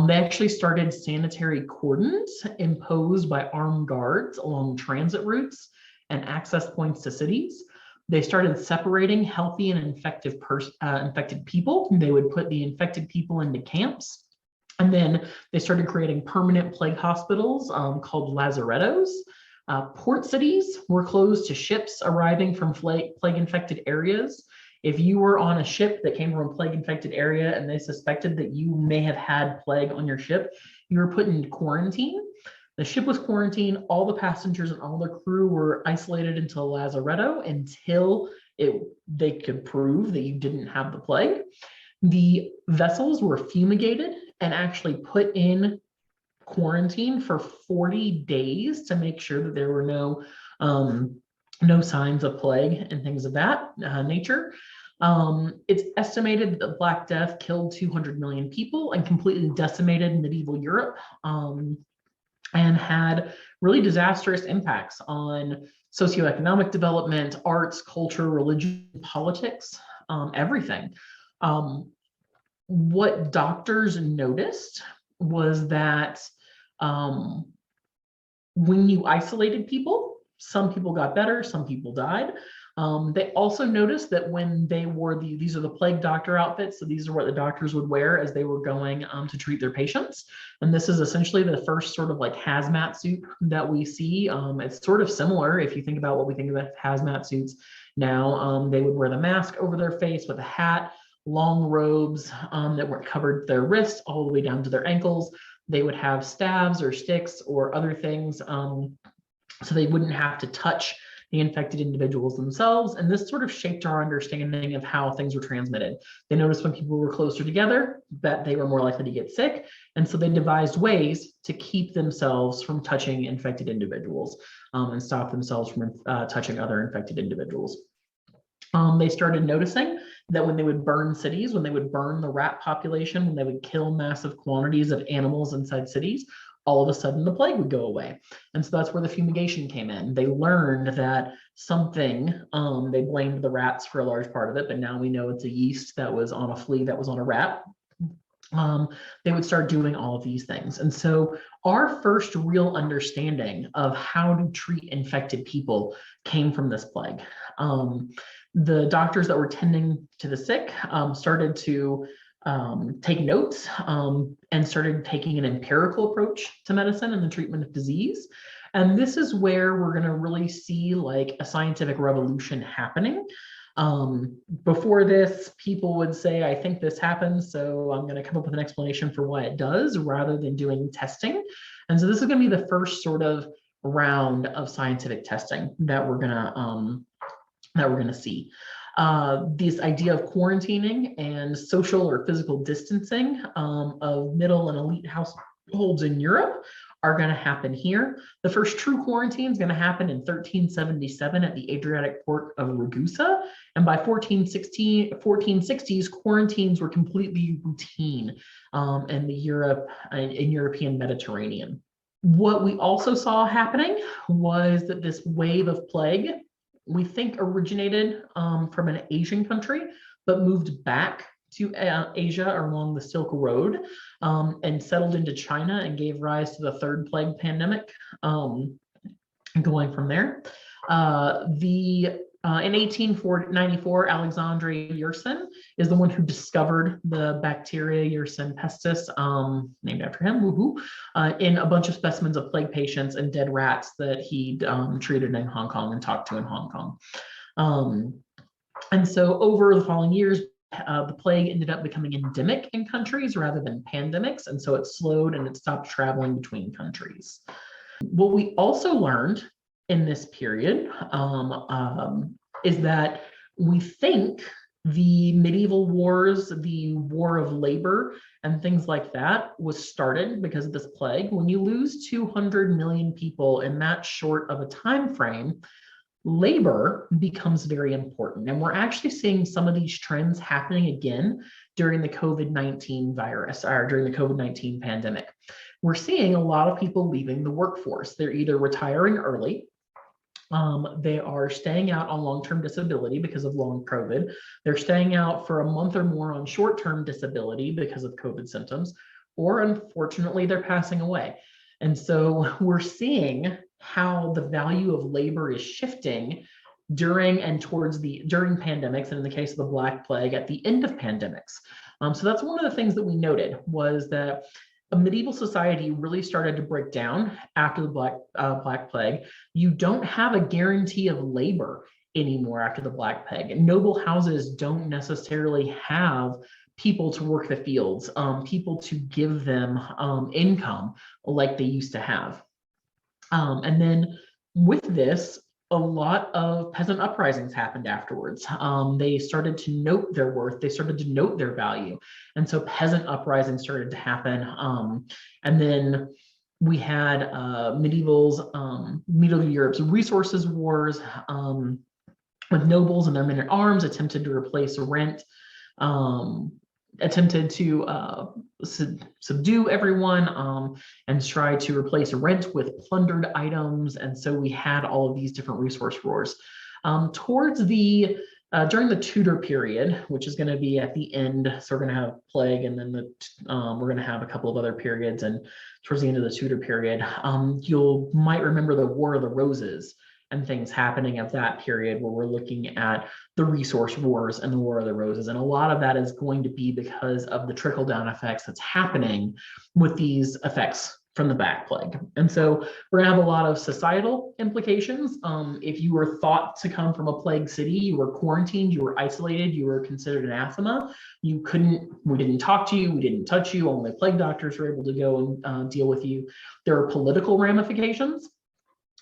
They actually started sanitary cordons imposed by armed guards along transit routes and access points to cities. They started separating healthy and infected people. They would put the infected people into camps. And then they started creating permanent plague hospitals called lazarettos. Port cities were closed to ships arriving from plague-infected areas. If you were on a ship that came from a plague-infected area and they suspected that you may have had plague on your ship, you were put into quarantine. The ship was quarantined. All the passengers and all the crew were isolated into a lazaretto until they could prove that you didn't have the plague. The vessels were fumigated and actually put in quarantine for 40 days to make sure that there were no signs of plague and things of that nature. It's estimated that the Black Death killed 200 million people and completely decimated medieval Europe, and had really disastrous impacts on socioeconomic development, arts, culture, religion, politics, everything. What doctors noticed was that when you isolated people, some people got better, some people died. They also noticed that when they wore these are the plague doctor outfits, so these are what the doctors would wear as they were going to treat their patients. And this is essentially the first sort of like hazmat suit that we see. It's sort of similar if you think about what we think about hazmat suits now. They would wear the mask over their face with a hat, long robes that were covered their wrists all the way down to their ankles. They would have staves or sticks or other things so they wouldn't have to touch the infected individuals themselves. And this sort of shaped our understanding of how things were transmitted. They noticed when people were closer together that they were more likely to get sick. And so they devised ways to keep themselves from touching infected individuals and stop themselves from touching other infected individuals. They started noticing that when they would burn cities, when they would burn the rat population, when they would kill massive quantities of animals inside cities, all of a sudden the plague would go away. And so that's where the fumigation came in. They learned that something, they blamed the rats for a large part of it, but now we know it's a yeast that was on a flea that was on a rat. They would start doing all of these things. And so our first real understanding of how to treat infected people came from this plague. The doctors that were tending to the sick started to take notes and started taking an empirical approach to medicine and the treatment of disease. And this is where we're going to really see like a scientific revolution happening. Before this, people would say, I think this happens, so I'm going to come up with an explanation for why it does rather than doing testing. And so this is going to be the first sort of round of scientific testing that we're going to see. This idea of quarantining and social or physical distancing of middle and elite households in Europe are going to happen here. The first true quarantine is going to happen in 1377 at the Adriatic port of Ragusa. And by 1460s, quarantines were completely routine in European Mediterranean. What we also saw happening was that this wave of plague, we think originated from an Asian country, but moved back to Asia along the Silk Road and settled into China and gave rise to the third plague pandemic. Going from there, in 1894, Alexandre Yersin is the one who discovered the bacteria Yersin pestis, named after him, in a bunch of specimens of plague patients and dead rats that he'd treated in Hong Kong and talked to in Hong Kong. And so over the following years, the plague ended up becoming endemic in countries rather than pandemics, and so it slowed and it stopped traveling between countries. What we also learned in this period is that we think the medieval wars, the war of labor, and things like that was started because of this plague. When you lose 200 million people in that short of a time frame, labor becomes very important. And we're actually seeing some of these trends happening again during the COVID-19 virus or during the COVID-19 pandemic. We're seeing a lot of people leaving the workforce. They're either retiring early, they are staying out on long-term disability because of long COVID. They're staying out for a month or more on short-term disability because of COVID symptoms, or unfortunately, they're passing away. And so we're seeing how the value of labor is shifting during pandemics, and in the case of the Black Plague, at the end of pandemics. So that's one of the things that we noted, was that a medieval society really started to break down after the Black Plague. You don't have a guarantee of labor anymore after the Black Plague. Noble houses don't necessarily have people to work the fields, people to give them income like they used to have. And then with this, a lot of peasant uprisings happened afterwards. They started to note their worth, they started to note their value. And so peasant uprisings started to happen. And then we had medieval Europe's resources wars, with nobles and their men at arms attempted to replace rent, attempted to subdue everyone and try to replace rent with plundered items. And so we had all of these different resource wars. Towards the during the Tudor period, which is going to be at the end, so we're going to have plague, and then we're going to have a couple of other periods. And towards the end of the Tudor period, you might remember the War of the Roses and things happening at that period, where we're looking at the resource wars and the War of the Roses. And a lot of that is going to be because of the trickle-down effects that's happening with these effects from the Black Plague. And so we're gonna have a lot of societal implications. If you were thought to come from a plague city, you were quarantined, you were isolated, you were considered anathema, we didn't talk to you, we didn't touch you, only plague doctors were able to go and deal with you. There are political ramifications.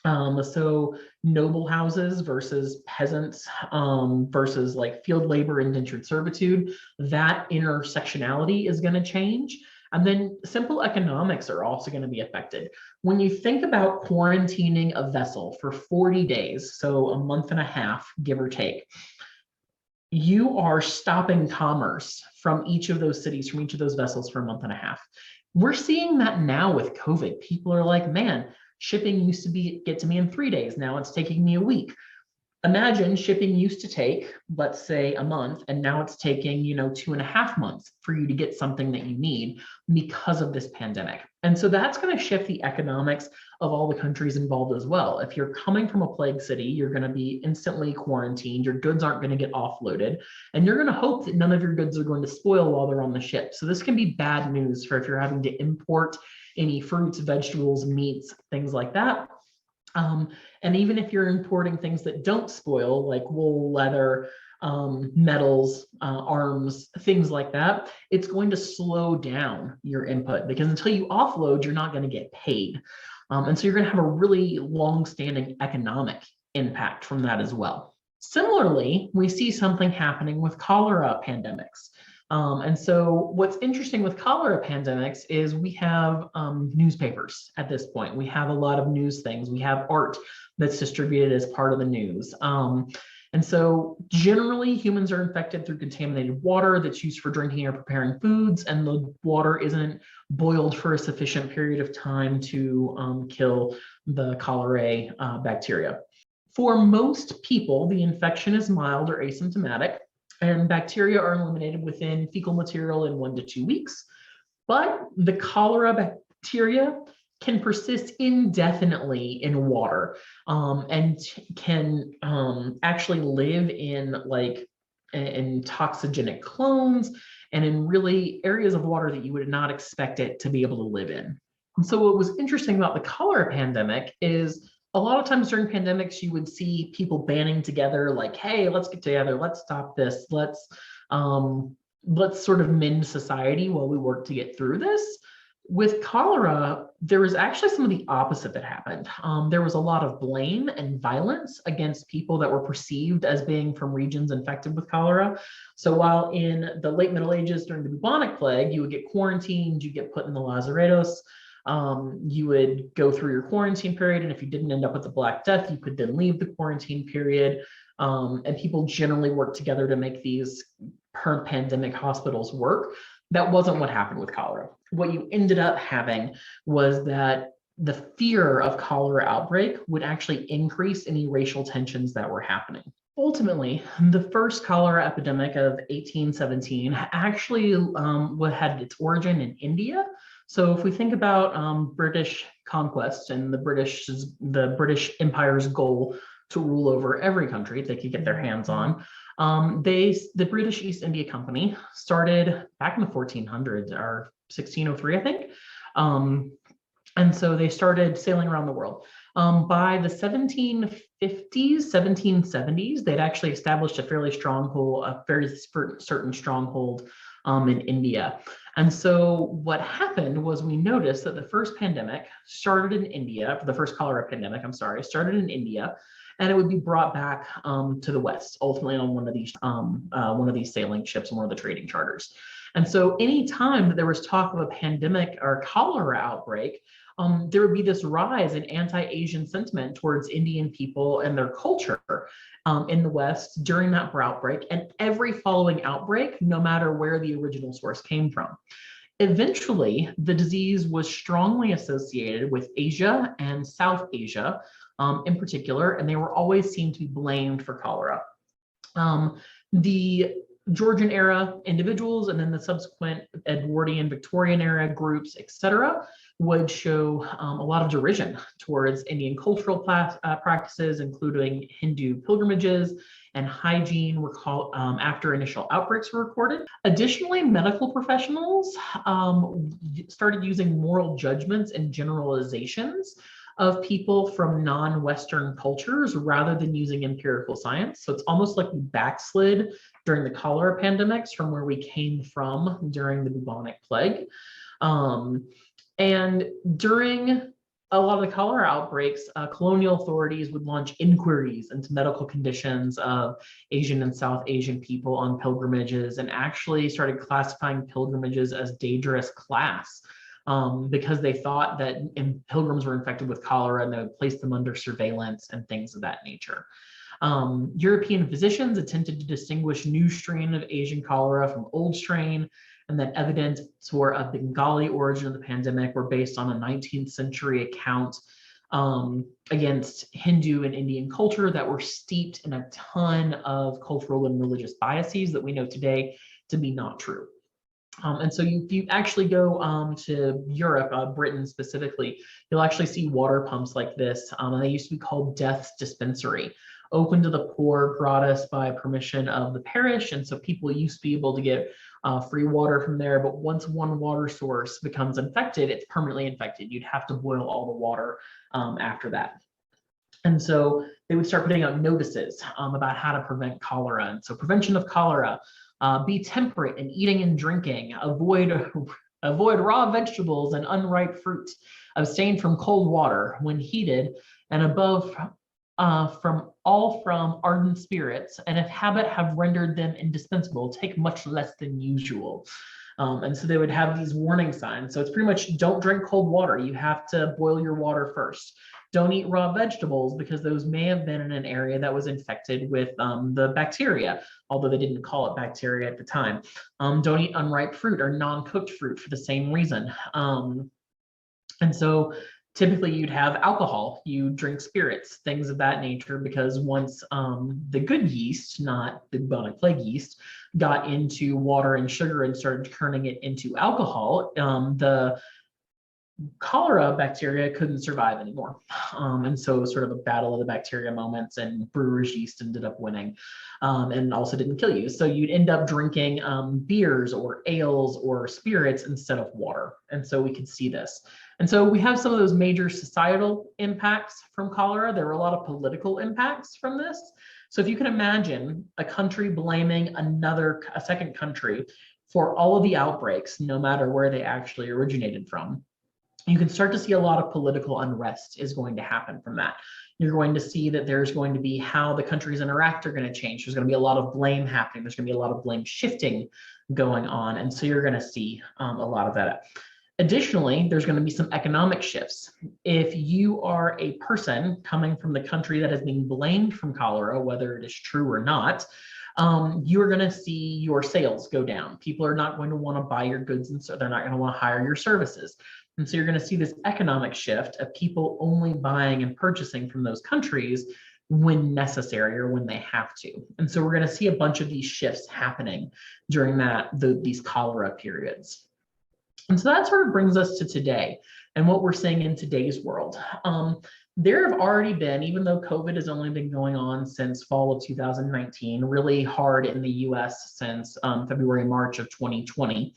So noble houses versus peasants versus like field labor, indentured servitude, that intersectionality is going to change. And then simple economics are also going to be affected. When you think about quarantining a vessel for 40 days, so a month and a half, give or take, you are stopping commerce from each of those cities, from each of those vessels for a month and a half. We're seeing that now with COVID. People are like, man, shipping used to get to me in 3 days. Now it's taking me a week. Imagine shipping used to take, let's say, a month, and now it's taking, 2.5 months for you to get something that you need because of this pandemic. And so that's going to shift the economics of all the countries involved as well. If you're coming from a plague city, you're going to be instantly quarantined. Your goods aren't going to get offloaded, and you're going to hope that none of your goods are going to spoil while they're on the ship. So this can be bad news for if you're having to import any fruits, vegetables, meats, things like that. And even if you're importing things that don't spoil, like wool, leather, metals, arms, things like that, it's going to slow down your input, because until you offload, you're not going to get paid. And so you're going to have a really long-standing economic impact from that as well. Similarly, we see something happening with cholera pandemics. And so what's interesting with cholera pandemics is we have newspapers at this point. We have a lot of news things. We have art that's distributed as part of the news. And so generally humans are infected through contaminated water that's used for drinking or preparing foods, and the water isn't boiled for a sufficient period of time to kill the cholera bacteria. For most people, the infection is mild or asymptomatic, and bacteria are eliminated within fecal material in 1 to 2 weeks. But the cholera bacteria can persist indefinitely in water and can actually live in toxigenic clones and in really areas of water that you would not expect it to be able to live in. And so what was interesting about the cholera pandemic is a lot of times during pandemics, you would see people banding together like, hey, let's get together, let's stop this, let's Let's sort of mend society while we work to get through this. With cholera, there was actually some of the opposite that happened. There was a lot of blame and violence against people that were perceived as being from regions infected with cholera. So while in the late Middle Ages during the bubonic plague, you would get quarantined, you get put in the lazaretos, you would go through your quarantine period, and if you didn't end up with the Black Death, you could then leave the quarantine period. And people generally work together to make these pandemic hospitals work. That wasn't what happened with cholera. What you ended up having was that the fear of cholera outbreak would actually increase any racial tensions that were happening. Ultimately, the first cholera epidemic of 1817 actually had its origin in India. So if we think about British conquest and the British Empire's goal to rule over every country they could get their hands on, the British East India Company started back in the 1400s or 1603, I think. And so they started sailing around the world. By the 1750s, 1770s, they'd actually established a fairly stronghold, a very certain stronghold in India. And so what happened was we noticed that the first pandemic started in India, the first cholera pandemic, I'm sorry, started in India, and it would be brought back to the West, ultimately on one of these sailing ships and one of the trading charters. And so anytime that there was talk of a pandemic or cholera outbreak, there would be this rise in anti-Asian sentiment towards Indian people and their culture in the West during that outbreak, and every following outbreak, no matter where the original source came from. Eventually, the disease was strongly associated with Asia and South Asia in particular, and they were always seen to be blamed for cholera. The Georgian era individuals and then the subsequent Edwardian Victorian era groups, etc., would show a lot of derision towards Indian cultural practices, including Hindu pilgrimages and hygiene after initial outbreaks were recorded. Additionally, medical professionals started using moral judgments and generalizations of people from non-Western cultures rather than using empirical science. So it's almost like we backslid during the cholera pandemics from where we came from during the bubonic plague. And during a lot of the cholera outbreaks, colonial authorities would launch inquiries into medical conditions of Asian and South Asian people on pilgrimages, and actually started classifying pilgrimages as dangerous class. Because they thought that pilgrims were infected with cholera and they would place them under surveillance and things of that nature. European physicians attempted to distinguish new strain of Asian cholera from old strain, and that evidence for a Bengali origin of the pandemic were based on a 19th century account against Hindu and Indian culture that were steeped in a ton of cultural and religious biases that we know today to be not true. And so if you actually go to Europe, Britain specifically, you'll actually see water pumps like this, and they used to be called Death's Dispensary, open to the poor, gratis by permission of the parish. And so people used to be able to get free water from there, but once one water source becomes infected, it's permanently infected. You'd have to boil all the water after that. And so they would start putting out notices about how to prevent cholera. And so prevention of cholera, be temperate in eating and drinking, avoid raw vegetables and unripe fruit, abstain from cold water when heated, and above from ardent spirits, and if habit have rendered them indispensable, take much less than usual. And so they would have these warning signs. So it's pretty much don't drink cold water. You have to boil your water first. Don't eat raw vegetables because those may have been in an area that was infected with the bacteria, although they didn't call it bacteria at the time. Don't eat unripe fruit or non-cooked fruit for the same reason. And so typically you'd have alcohol, you drink spirits, things of that nature, because once the good yeast, not the bubonic plague yeast, got into water and sugar and started turning it into alcohol, the cholera bacteria couldn't survive anymore. And so it was sort of a battle of the bacteria moments, and brewer's yeast ended up winning and also didn't kill you. So you'd end up drinking beers or ales or spirits instead of water. And so we could see this. And so we have some of those major societal impacts from cholera. There were a lot of political impacts from this. So if you can imagine a country blaming a second country for all of the outbreaks, no matter where they actually originated from, you can start to see a lot of political unrest is going to happen from that. You're going to see that there's going to be how the countries interact are going to change. There's going to be a lot of blame happening. There's going to be a lot of blame shifting going on. And so you're going to see a lot of that. Additionally, there's going to be some economic shifts. If you are a person coming from the country that is being blamed from cholera, whether it is true or not, you're going to see your sales go down. People are not going to want to buy your goods, and so they're not going to want to hire your services. And so you're going to see this economic shift of people only buying and purchasing from those countries when necessary or when they have to. And so we're going to see a bunch of these shifts happening during these cholera periods. And so that sort of brings us to today and what we're seeing in today's world. There have already been, even though COVID has only been going on since fall of 2019, really hard in the US since February, March of 2020,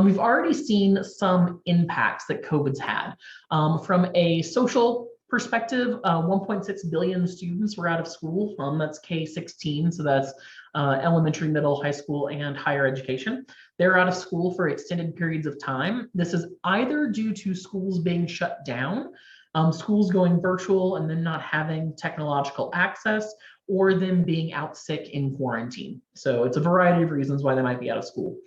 we've already seen some impacts that COVID's had. From a social perspective, 1.6 billion students were out of school. That's K-16, so that's elementary, middle, high school, and higher education. They're out of school for extended periods of time. This is either due to schools being shut down, schools going virtual and then not having technological access, or them being out sick in quarantine. So it's a variety of reasons why they might be out of school.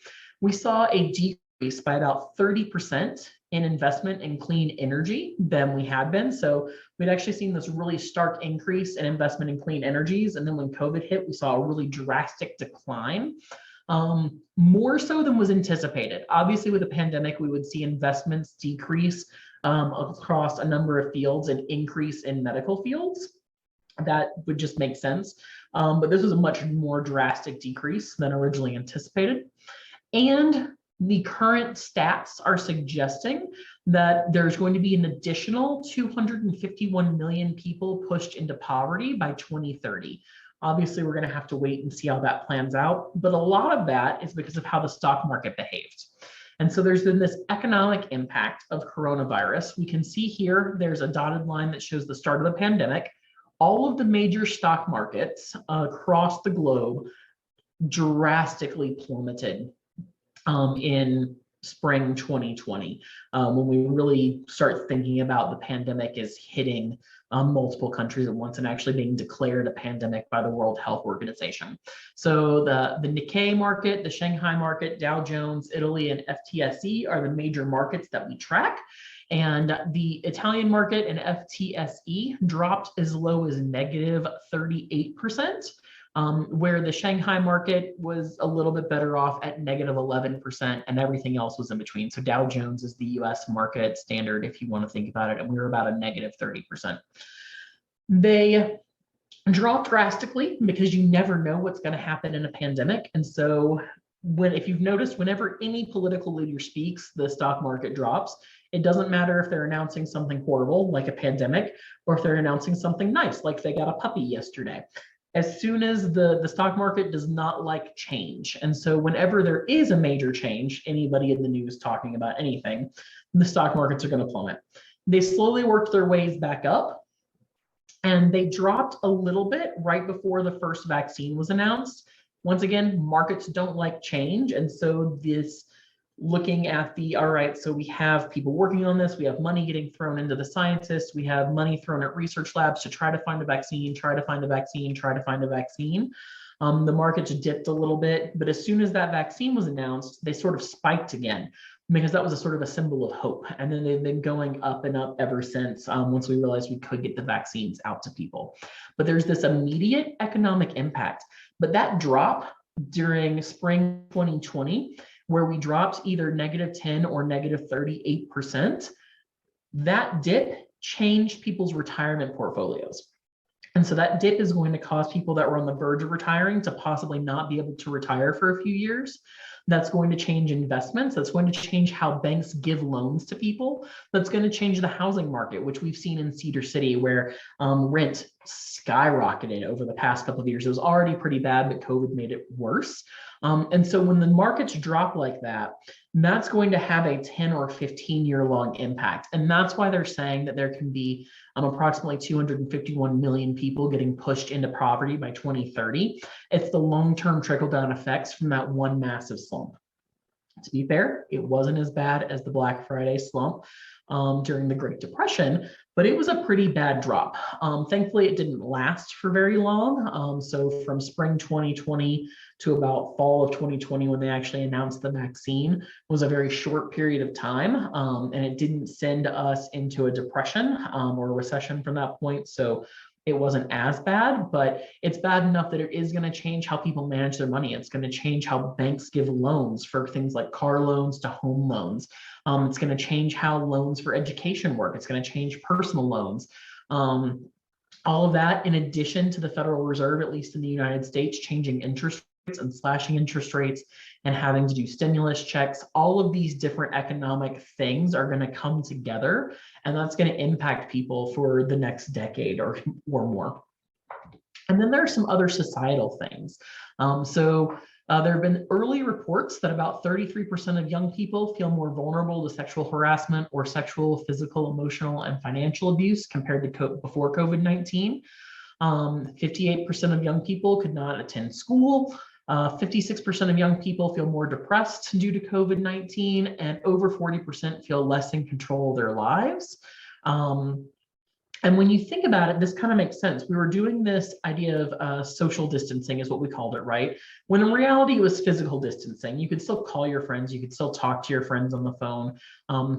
We saw a decrease by about 30% in investment in clean energy than we had been. So we'd actually seen this really stark increase in investment in clean energies. And then when COVID hit, we saw a really drastic decline, more so than was anticipated. Obviously, with the pandemic, we would see investments decrease across a number of fields and increase in medical fields. That would just make sense. But this was a much more drastic decrease than originally anticipated. And the current stats are suggesting that there's going to be an additional 251 million people pushed into poverty by 2030. Obviously, we're going to have to wait and see how that plans out. But a lot of that is because of how the stock market behaved. And so there's been this economic impact of coronavirus. We can see here, there's a dotted line that shows the start of the pandemic. All of the major stock markets across the globe drastically plummeted in spring 2020, when we really start thinking about the pandemic is hitting multiple countries at once and actually being declared a pandemic by the World Health Organization. So the Nikkei market, the Shanghai market, Dow Jones, Italy, and FTSE are the major markets that we track. And the Italian market and FTSE dropped as low as negative 38%. Where the Shanghai market was a little bit better off at negative 11%, and everything else was in between. So Dow Jones is the US market standard, if you want to think about it, and we were about a negative 30%. They dropped drastically because you never know what's going to happen in a pandemic. And so if you've noticed, whenever any political leader speaks, the stock market drops. It doesn't matter if they're announcing something horrible, like a pandemic, or if they're announcing something nice, like they got a puppy yesterday. As soon as the stock market does not like change. And so whenever there is a major change, anybody in the news talking about anything, the stock markets are going to plummet. They slowly worked their ways back up, and they dropped a little bit right before the first vaccine was announced. Once again, markets don't like change. And so this looking at all right, so we have people working on this, we have money getting thrown into the scientists, we have money thrown at research labs to try to find a vaccine, try to find a vaccine, try to find a vaccine. The markets dipped a little bit, but as soon as that vaccine was announced, they sort of spiked again, because that was a sort of a symbol of hope. And then they've been going up and up ever since, once we realized we could get the vaccines out to people. But there's this immediate economic impact. But that drop during spring 2020, where we dropped either negative 10 or negative 38%, that dip changed people's retirement portfolios. And so that dip is going to cause people that were on the verge of retiring to possibly not be able to retire for a few years. That's going to change investments. That's going to change how banks give loans to people. That's going to change the housing market, which we've seen in Cedar City, where rent skyrocketed over the past couple of years. It was already pretty bad, but COVID made it worse. And so when the markets drop like that, that's going to have a 10 or 15-year long impact. And that's why they're saying that there can be approximately 251 million people getting pushed into poverty by 2030. It's the long-term trickle-down effects from that one massive slump. To be fair, it wasn't as bad as the Black Friday slump during the Great Depression, but it was a pretty bad drop. Thankfully, it didn't last for very long. So from spring 2020 to about fall of 2020, when they actually announced the vaccine, was a very short period of time, and it didn't send us into a depression or a recession from that point. So it wasn't as bad, but it's bad enough that it is going to change how people manage their money. It's going to change how banks give loans for things like car loans to home loans. It's going to change how loans for education work. It's going to change personal loans. All of that, in addition to the Federal Reserve, at least in the United States, changing interest rates and slashing interest rates and having to do stimulus checks, all of these different economic things are going to come together, and that's going to impact people for the next decade or more. And then there are some other societal things. There have been early reports that about 33% of young people feel more vulnerable to sexual harassment or sexual, physical, emotional, and financial abuse compared to before COVID-19. 58% of young people could not attend school. 56% of young people feel more depressed due to COVID-19, and over 40% feel less in control of their lives. And when you think about it, this kind of makes sense. We were doing this idea of social distancing is what we called it, right? When in reality, it was physical distancing. You could still call your friends, you could still talk to your friends on the phone,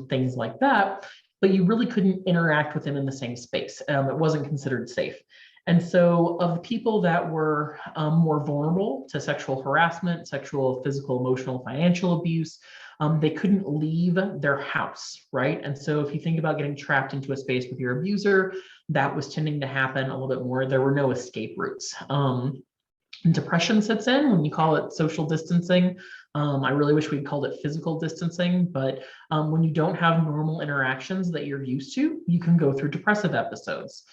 things like that, but you really couldn't interact with them in the same space. It wasn't considered safe. And so of the people that were more vulnerable to sexual harassment, sexual, physical, emotional, financial abuse, they couldn't leave their house, right? And so if you think about getting trapped into a space with your abuser, that was tending to happen a little bit more. There were no escape routes. Depression sets in when you call it social distancing. I really wish we'd called it physical distancing, but when you don't have normal interactions that you're used to, you can go through depressive episodes.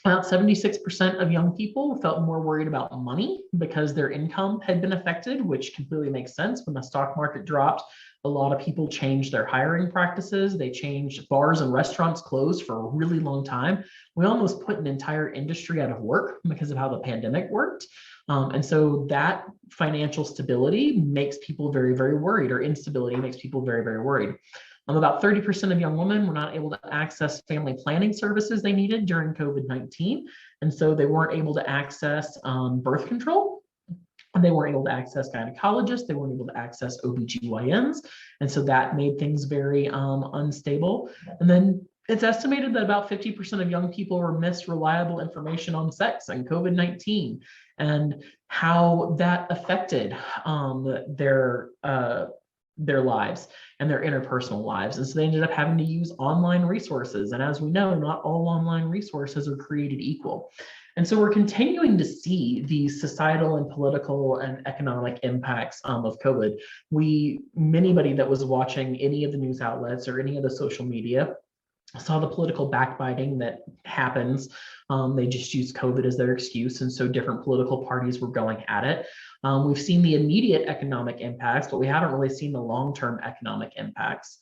About 76% of young people felt more worried about money because their income had been affected, which completely makes sense. When the stock market dropped, a lot of people changed their hiring practices. They changed. Bars and restaurants closed for a really long time. We almost put an entire industry out of work because of how the pandemic worked. And so that financial stability makes people very, very worried, or instability makes people very, very worried. About 30% of young women were not able to access family planning services they needed during COVID-19. And so they weren't able to access birth control. And they weren't able to access gynecologists. They weren't able to access OBGYNs. And so that made things very unstable. And then it's estimated that about 50% of young people were missed reliable information on sex and COVID-19 and how that affected their lives and their interpersonal lives. And so they ended up having to use online resources. And as we know, not all online resources are created equal. And so we're continuing to see these societal and political and economic impacts of COVID. Anybody that was watching any of the news outlets or any of the social media saw the political backbiting that happens. They just use COVID as their excuse. And so different political parties were going at it. We've seen the immediate economic impacts, but we haven't really seen the long-term economic impacts.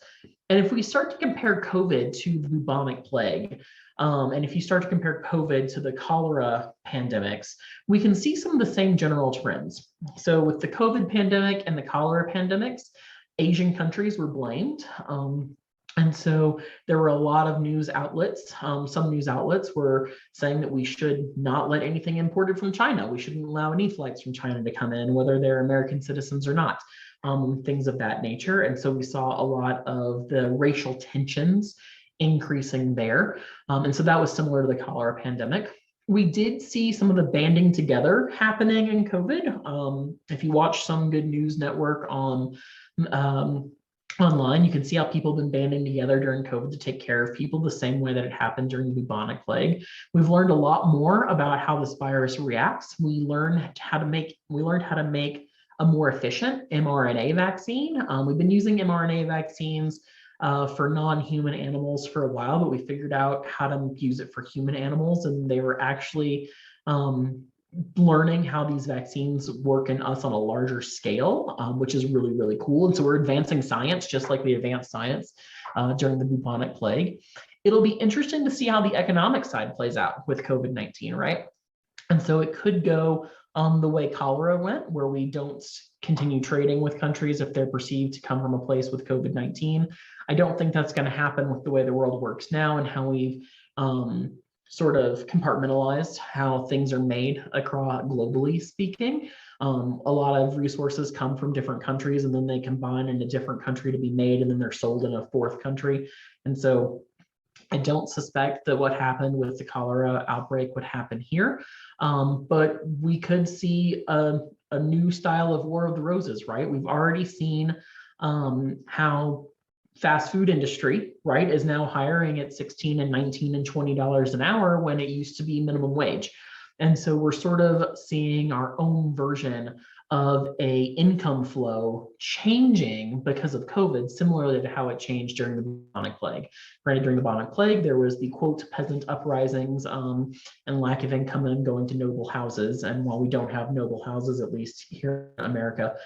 And if we start to compare COVID to the bubonic plague, and if you start to compare COVID to the cholera pandemics, we can see some of the same general trends. So with the COVID pandemic and the cholera pandemics, Asian countries were blamed. And so there were a lot of news outlets. Some news outlets were saying that we should not let anything imported from China. We shouldn't allow any flights from China to come in, whether they're American citizens or not, things of that nature. And so we saw a lot of the racial tensions increasing there. And so that was similar to the cholera pandemic. We did see some of the banding together happening in COVID. If you watch some good news network on online, you can see how people have been banding together during COVID to take care of people the same way that it happened during the bubonic plague. We've learned a lot more about how this virus reacts. We learned how to make a more efficient mRNA vaccine. We've been using mRNA vaccines for non-human animals for a while, but we figured out how to use it for human animals, and they were actually learning how these vaccines work in us on a larger scale, which is really, really cool. And so we're advancing science just like we advanced science during the bubonic plague. It'll be interesting to see how the economic side plays out with COVID-19, right? And so it could go the way cholera went, where we don't continue trading with countries if they're perceived to come from a place with COVID-19. I don't think that's going to happen with the way the world works now and how we've sort of compartmentalized how things are made across globally speaking. A lot of resources come from different countries and then they combine in a different country to be made, and then they're sold in a fourth country. And so I don't suspect that what happened with the cholera outbreak would happen here, but we could see a new style of War of the Roses, right? We've already seen how fast food industry, right, is now hiring at $16 and $19 and $20 an hour when it used to be minimum wage. And so we're sort of seeing our own version of a income flow changing because of COVID, similarly to how it changed during the bubonic plague. Granted, during the bubonic plague, there was the quote peasant uprisings and lack of income and going to noble houses. And while we don't have noble houses, at least here in America,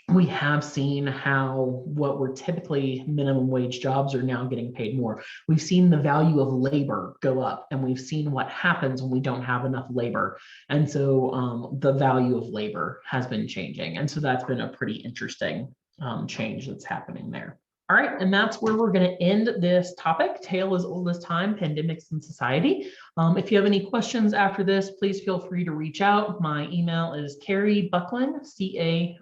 we have seen how what were typically minimum wage jobs are now getting paid more. We've seen the value of labor go up, and we've seen what happens when we don't have enough labor. And so the value of labor has been changing. And so that's been a pretty interesting change that's happening there. All right, and that's where we're going to end this topic, Tale as Old as Time, Pandemics in Society. If you have any questions after this, please feel free to reach out. My email is Carrie Bucklin, CARRIEBUCKLIN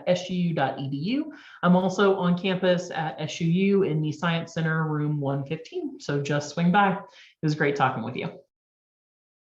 @suu.edu. I'm also on campus at SUU in the Science Center, room 115. So just swing by. It was great talking with you.